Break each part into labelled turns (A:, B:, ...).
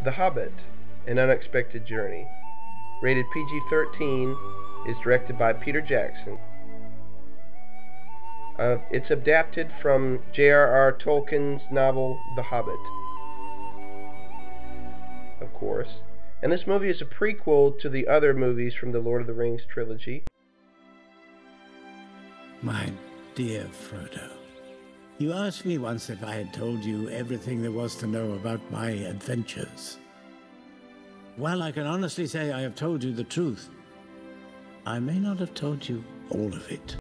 A: The Hobbit, An Unexpected Journey. Rated PG-13, is directed by Peter Jackson. It's adapted from J.R.R. Tolkien's novel The Hobbit, of course. And this movie is a prequel to the other movies from the Lord of the Rings trilogy.
B: My dear Frodo, you asked me once if I had told you everything there was to know about my adventures. Well, I can honestly say I have told you the truth. I may not have told you all of it.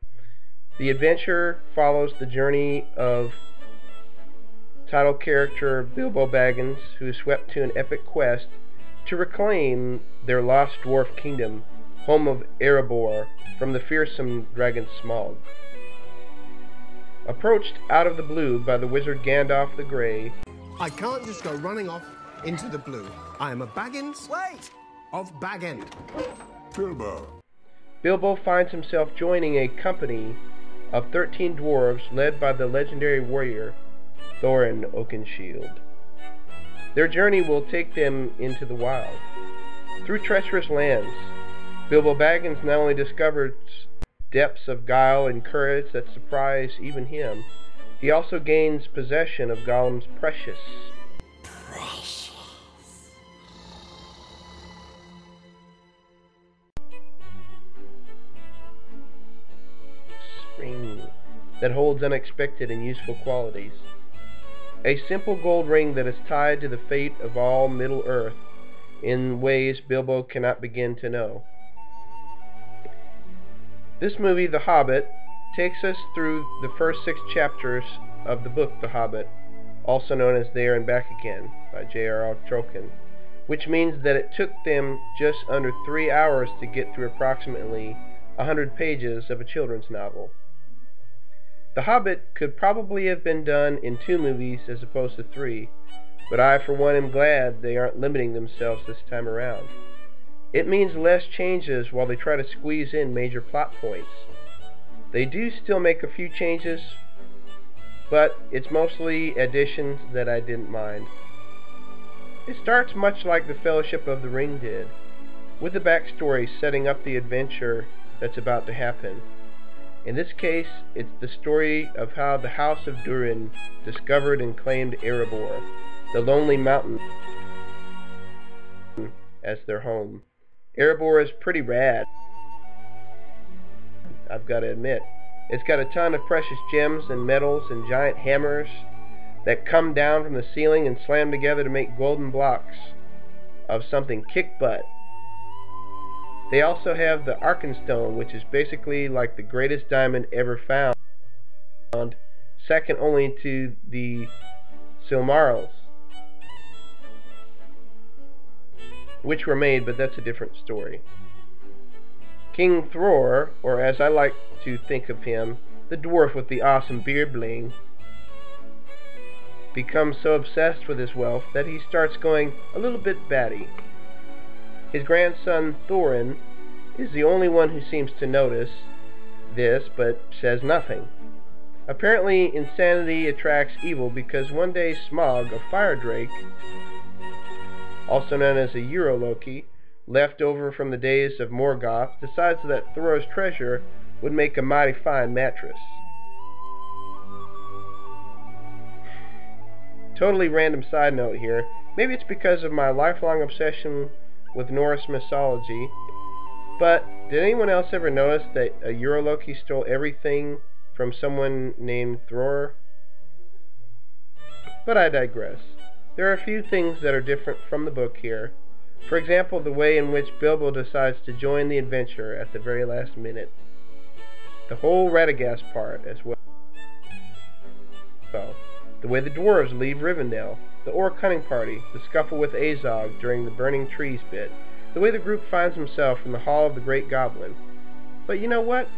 A: The adventure follows the journey of title character Bilbo Baggins, who is swept to an epic quest to reclaim their lost Dwarf Kingdom, home of Erebor, from the fearsome dragon Smaug. Approached out of the blue by the wizard Gandalf the Grey,
C: I can't just go running off into the blue. I am a Baggins of Bag-End.
A: Bilbo finds himself joining a company of 13 dwarves led by the legendary warrior Thorin Oakenshield. Their journey will take them into the wild. Through treacherous lands, Bilbo Baggins not only discovers depths of guile and courage that surprise even him, he also gains possession of Gollum's precious ring that holds unexpected and useful qualities. A simple gold ring that is tied to the fate of all Middle-earth in ways Bilbo cannot begin to know. This movie, The Hobbit, takes us through the first 6 chapters of the book The Hobbit, also known as There and Back Again by J.R.R. Tolkien, which means that it took them just under 3 hours to get through approximately 100 pages of a children's novel. The Hobbit could probably have been done in 2 movies as opposed to 3, but I for one am glad they aren't limiting themselves this time around. It means less changes while they try to squeeze in major plot points. They do still make a few changes, but it's mostly additions that I didn't mind. It starts much like the Fellowship of the Ring did, with the backstory setting up the adventure that's about to happen. In this case, it's the story of how the House of Durin discovered and claimed Erebor, the lonely mountain, as their home. Erebor is pretty rad, I've got to admit. It's got a ton of precious gems and metals and giant hammers that come down from the ceiling and slam together to make golden blocks of something kick butt. They also have the Arkenstone, which is basically like the greatest diamond ever found, second only to the Silmarils, which were made, but that's a different story. King Thror, or as I like to think of him, the dwarf with the awesome beard bling, becomes so obsessed with his wealth that he starts going a little bit batty. His grandson Thorin is the only one who seems to notice this, but says nothing. Apparently, insanity attracts evil because one day Smaug, a fire drake, also known as a Euroloki, left over from the days of Morgoth, decides that Thoreau's treasure would make a mighty fine mattress. Totally random side note here. Maybe it's because of my lifelong obsession with Norse mythology, but did anyone else ever notice that a Euroloki stole everything from someone named Thror? But I digress. There are a few things that are different from the book here. For example, the way in which Bilbo decides to join the adventure at the very last minute. The whole Radagast part as well. The way the dwarves leave Rivendell. The orc hunting party. The scuffle with Azog during the burning trees bit. The way the group finds himself in the Hall of the Great Goblin. But you know what?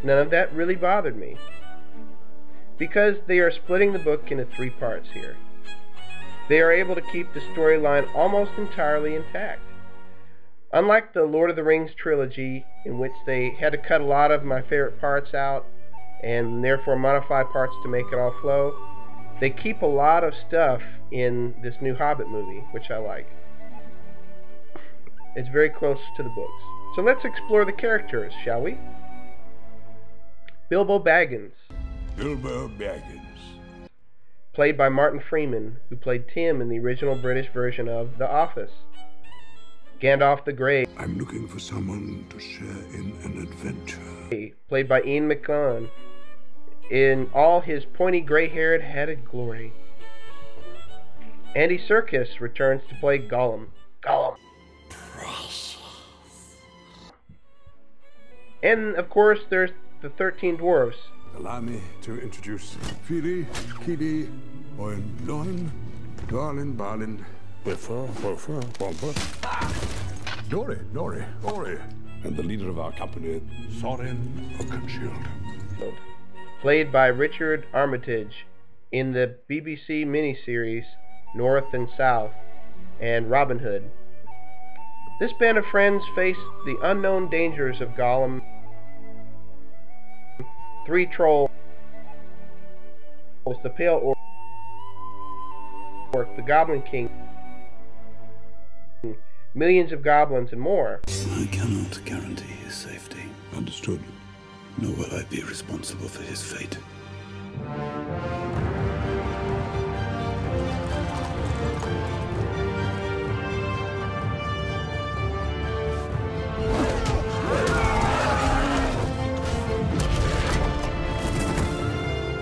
A: None of that really bothered me, because they are splitting the book into 3 parts here. They are able to keep the storyline almost entirely intact. Unlike the Lord of the Rings trilogy, in which they had to cut a lot of my favorite parts out and therefore modify parts to make it all flow, they keep a lot of stuff in this new Hobbit movie, which I like. It's very close to the books. So let's explore the characters, shall we? Bilbo Baggins.
D: Bilbo Baggins.
A: Played by Martin Freeman, who played Tim in the original British version of The Office. Gandalf the Grey.
D: I'm looking for someone to share in an adventure.
A: Played by Ian McKellen, in all his pointy gray-haired headed glory. Andy Serkis returns to play Gollum. And, of course, there's the 13 Dwarves.
D: Allow me to introduce Fili, Kili, Oin, Loin, Darlin, Balin, Biffer, Nori, Ori, and the leader of our company, Thorin Oakenshield.
A: Played by Richard Armitage in the BBC miniseries North and South and Robin Hood. This band of friends face the unknown dangers of Gollum, 3 trolls, the Pale Orc, the Goblin King, millions of goblins, and more.
E: I cannot guarantee his safety.
D: Understood.
E: Nor will I be responsible for his fate.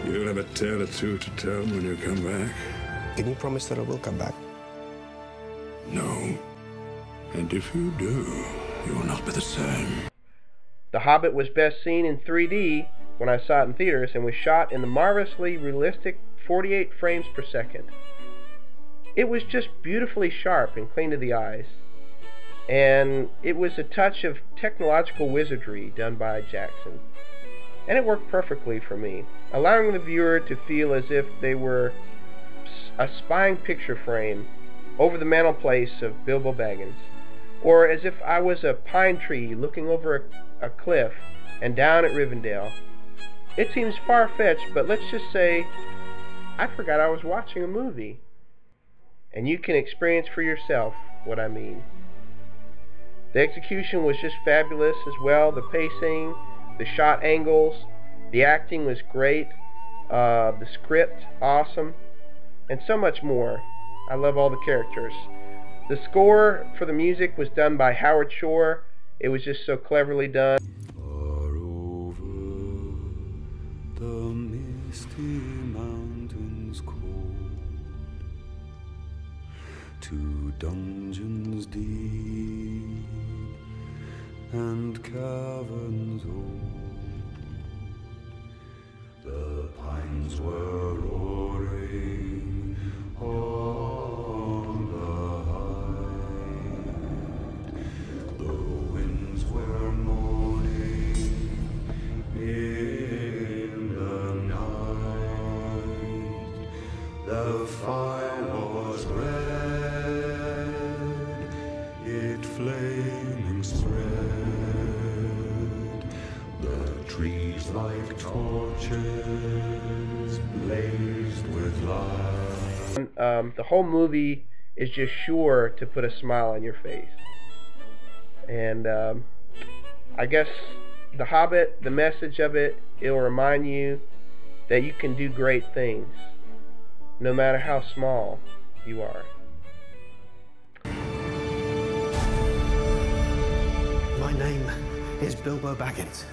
D: You'll have a tale or two to tell when you come back.
C: Can you promise that I will come back?
D: No. And if you do, you will not be the same.
A: The Hobbit was best seen in 3D when I saw it in theaters and was shot in the marvelously realistic 48 frames per second. It was just beautifully sharp and clean to the eyes. And it was a touch of technological wizardry done by Jackson. And it worked perfectly for me, allowing the viewer to feel as if they were a spying picture frame over the mantelpiece of Bilbo Baggins, or as if I was a pine tree looking over a cliff and down at Rivendell. It seems far-fetched, but let's just say I forgot I was watching a movie. And you can experience for yourself what I mean. The execution was just fabulous as well. The pacing, the shot angles, the acting was great, the script, awesome, and so much more. I love all the characters. The score for the music was done by Howard Shore. It was just so cleverly done.
E: Far over the misty mountains cold, to dungeons deep and caverns old, the pines were roaring on the height, the winds were moaning in the night, the fire was red, it flaming spread, the trees like torches blazed with light.
A: The whole movie is just sure to put a smile on your face. And I guess The Hobbit, the message of it, it'll remind you that you can do great things, no matter how small you are.
C: My name is Bilbo Baggins.